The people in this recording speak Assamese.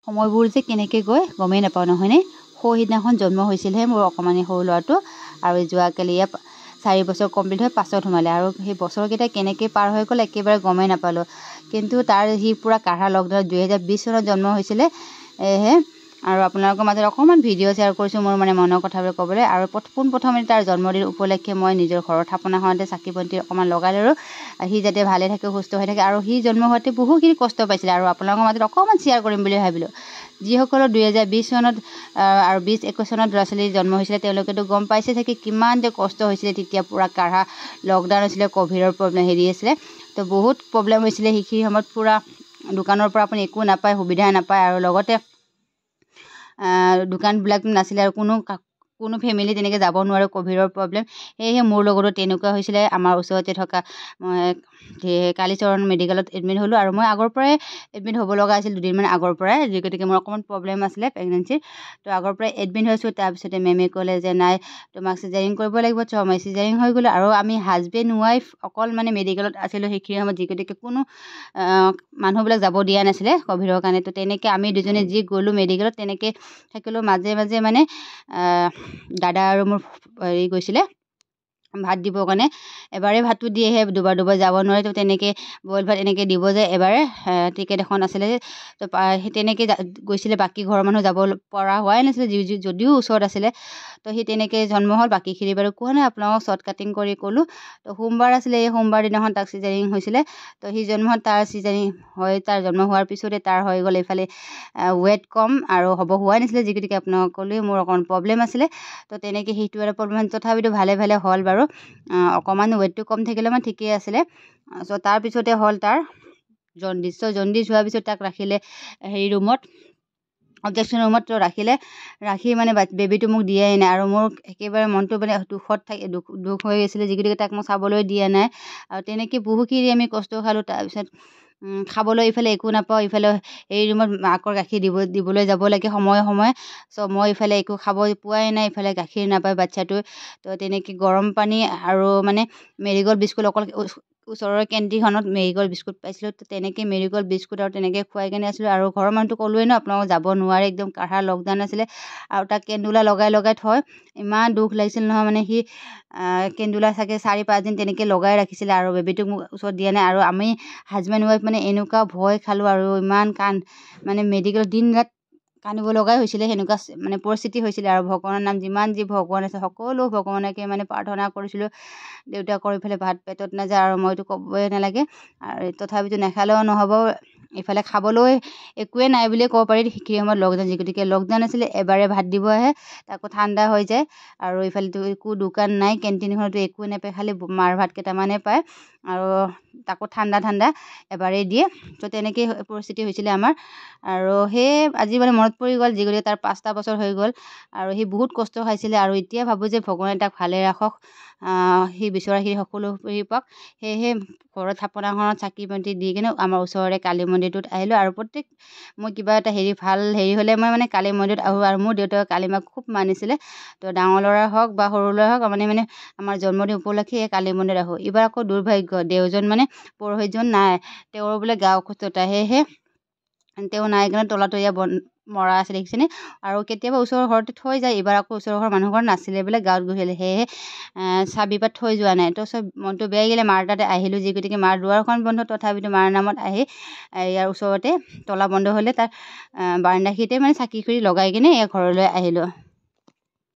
সময়বোৰ যে কেনেকৈ গৈ গমেই নাপাওঁ নহয়নে। সেইদিনাখন জন্ম হৈছিলহে মোৰ অকণমানি সৰু ল'ৰাটো, আৰু যোৱাকালি ইয়াৰ 4 বছৰ কমপ্লিট হৈ 5ত সোমালে, আৰু সেই বছৰকেইটা কেনেকৈ পাৰ হৈ গ'ল একেবাৰে গমেই নাপালোঁ। কিন্তু তাৰ সি পূৰা কাঢ়া লকডাউন 2020 চনত জন্ম হৈছিলে। আৰু আপোনালোকৰ মাজত অকণমান ভিডিঅ' শ্বেয়াৰ কৰিছোঁ মোৰ মনৰ কথাবোৰ ক'বলৈ। আৰু পোনপ্ৰথমে তাৰ জন্মদিন উপলক্ষে মই নিজৰ ঘৰৰ থাপনাখনতে চাকি বন্তি অকণমান লগাই ল'লোঁ, সি যাতে ভালে থাকে সুস্থ হৈ থাকে। আৰু সি জন্ম হোৱাতে বহুখিনি কষ্ট পাইছিলে, আৰু আপোনালোকৰ মাজত অকণমান শ্বেয়াৰ কৰিম বুলি ভাবিলোঁ। যিসকলৰ 2020 চনত আৰু 2021 চনত ল'ৰা ছোৱালী জন্ম হৈছিলে তেওঁলোকেতো গম পাইছে চাগে কিমান যে কষ্ট হৈছিলে। তেতিয়া পূৰা কাঢ়া লকডাউন হৈছিলে, ক'ভিডৰ প্ৰব্লেম আছিলে, তো বহুত প্ৰব্লেম হৈছিলে। সেইখিনি সময়ত পূৰা দোকানৰ পৰা আপুনি একো নাপায়, সুবিধা নাপায়, আৰু লগতে দোকানবিলাক নাছিলে, আৰু কোনো ফেমিলি তেনেকৈ যাব নোৱাৰে, ক'ভিডৰ প্ৰব্লেম। সেয়েহে মোৰ লগতো তেনেকুৱা হৈছিলে। আমাৰ ওচৰতে থকা মই কালীচৰণ মেডিকেলত এডমিট হ'লোঁ, আৰু মই আগৰ পৰাই এডমিট হ'ব লগা আছিল, 2 দিনমান আগৰ পৰাই, গতিকে মোৰ অকণমান প্ৰব্লেম আছিলে প্ৰেগনেঞ্চিৰ। তো আগৰ পৰাই এডমিট হৈছোঁ। তাৰপিছতে মেমে ক'লে যে নাই তোমাক চিজাৰিং কৰিব লাগিব, মই চিজাৰিং হৈ গ'লোঁ। আৰু আমি হাজবেণ্ড ৱাইফ অকল মেডিকেলত আছিলোঁ সেইখিনি সময়ত, গতিকে কোনো মানুহবিলাক যাব দিয়া নাছিলে ক'ভিডৰ কাৰণে। তো তেনেকৈ আমি দুজনে যি গ'লোঁ মেডিকেলত তেনেকৈ থাকিলোঁ। মাজে মাজে দাদা আৰু মোৰ গৈছিলে ভাত দিবৰ কাৰণে। এবাৰে ভাতটো দিয়েহে, দুবাৰ যাব নোৱাৰে। তো তেনেকৈ বইল ভাত এনেকৈ দিব যায়। এবাৰে টিকেট এখন আছিলে, তো সেই তেনেকৈ গৈছিলে। বাকী ঘৰৰ মানুহ যাব পৰা হোৱাই নাছিলে, যদিও ওচৰত আছিলে। তো সেই তেনেকৈ জন্ম হ'ল। বাকীখিনি বাৰু কোৱা নাই, আপোনালোকক শ্বৰ্ট কাটিং কৰি ক'লোঁ। তো সোমবাৰ আছিলে, এই সোমবাৰ দিনাখন তাক চিজাৰিং হৈছিলে। তো সি জন্ম হ'ল, তাৰ চিজাৰিং হৈ তাৰ জন্ম হোৱাৰ পিছতে তাৰ হৈ গ'ল এইফালে ৱেট কম, আৰু হ'ব হোৱাই নাছিলে, গতিকে আপোনাক ক'লোৱে মোৰ অকণমান প্ৰব্লেম আছিলে। তো তেনেকৈ সেইটো এটা প্ৰব্লেম, তথাপিতো ভালে হ'ল বাৰু। অকণমান ৱেটটো কম থাকিলে ঠিকেই আছিলে। চ' তাৰপিছতে হ'ল তাৰ জণ্ডিছ। জণ্ডিছ হোৱাৰ পিছত তাক ৰাখিলে ৰুমত, অবজেকশ্যন ৰুমত ৰাখি বেবীটো মোক দিয়াই নাই। আৰু মোৰ একেবাৰে মনটো দুখ হৈ গৈছিলে, গতিকে তাক মই চাবলৈ দিয়া নাই। আৰু তেনেকৈ বহুখিনি আমি কষ্ট খালোঁ। তাৰপিছত খাবলৈ ইফালে একো নাপাওঁ, ইফালে এই ৰুমত মাকৰ গাখীৰ দিবলৈ যাব লাগে সময়ে সময়ে। চ' মই ইফালে একো খাব পোৱাই নাই, ইফালে গাখীৰ নাপায় বাচ্ছাটোৱে। তো তেনেকৈ গৰম পানী আৰু মেৰিগ'ল্ড বিস্কুট, অকল ওচৰৰ কেণ্টিনখনত মেৰিগ'ল্ড বিস্কুট পাইছিলোঁ। তো তেনেকৈ মেৰিগ'ল্ড বিস্কুট আৰু তেনেকৈ খুৱাই কেনে আছিলোঁ। আৰু ঘৰৰ মানুহটো ক'লোৱে ন আপোনালোকক, যাব নোৱাৰে, একদম কাঢ়া লকডাউন আছিলে। আৰু তাক কেন্দুলা লগাই থয়। ইমান দুখ লাগিছিল নহয়, সি কেন্দুলা চাগে 4-5 দিন তেনেকৈ লগাই ৰাখিছিলে, আৰু বেবীটোক মোক ওচৰত দিয়া নাই। আৰু আমি হাজবেণ্ড ৱাইফ এনেকুৱা ভয় খালোঁ, আৰু ইমান মেডিকেলত দিন ৰাত কান্দিব লগাই হৈছিলে, সেনেকুৱা পৰিস্থিতি হৈছিলে। আৰু ভগৱানৰ নাম যিমান যি ভগৱান আছে সকলো ভগৱানকে প্ৰাৰ্থনা কৰিছিলোঁ। দেউতাকৰ ইফালে ভাত পেটত নাযায়, আৰু মইতো ক'বই নালাগে। আৰু তথাপিতো নাখালেও নহ'ব, ইফালে খাবলৈ একোৱে নাই বুলিয়ে ক'ব পাৰি। সেইখিনি সময়ত লকডাউন, গতিকে লকডাউন আছিলে। এবাৰে ভাত দিব আহে, তাকো ঠাণ্ডা হৈ যায়। আৰু ইফালেতো একো দোকান নাই, কেণ্টিনখনতো একো নাপায়, খালি মাৰ ভাত কেইটামানে পায়, আৰু তাকো ঠাণ্ডা এবাৰেই দিয়ে। তো তেনেকৈ পৰিস্থিতি হৈছিলে আমাৰ। আৰু সেয়ে আজি মনত পৰি গ'ল, গতিকে তাৰ 5টা বছৰ হৈ গ'ল, আৰু সি বহুত কষ্ট খাইছিলে। আৰু এতিয়া ভাবোঁ যে ভগৱানে তাক ভালে ৰাখক, সি বিচৰাখিনি সকলো পাওক। সেয়েহে ঘৰৰ থাপনাখনত চাকি বন্তি দি কিনে আমাৰ ওচৰৰে কালী মন্দিৰটোত আহিলোঁ। আৰু মই কিবা এটা ভাল হ'লে মই কালী মন্দিৰত আহোঁ। আৰু মোৰ দেউতাকে কালী মাক খুব মানিছিলে। তো ডাঙৰ ল'ৰা হওক বা সৰু ল'ৰা হওক, আমাৰ জন্মদিন উপলক্ষে এই কালী মন্দিৰত আহোঁ। এইবাৰ আকৌ দুৰ্ভাগ্য, দেওজন পুৰোহিতজন নাই, তেওঁৰ বোলে গা অসুস্থতা, সেয়েহে তেওঁ নাই কাৰণে তলাতলীয়া মৰা আছে দেখিছেনে। আৰু কেতিয়াবা ওচৰৰ ঘৰতে থৈ যায়, এইবাৰ আকৌ ওচৰৰ ঘৰৰ মানুহ ঘৰ নাছিলে বোলে, গাঁৱত গৈছিলে, সেয়েহে চাবি পাত থৈ যোৱা নাই। তো চব মনটো বেয়া গ'লে মাৰ তাতে আহিলোঁ, গতিকে মাৰ দুৱাৰখন বন্ধ, তথাপিতো মাৰ নামত আহি ইয়াৰ ওচৰতে তলা বন্ধ হ'লে তাৰ বাৰান্দাখিনিতে চাকি খৰি লগাই কিনে ঘৰলৈ আহিলোঁ।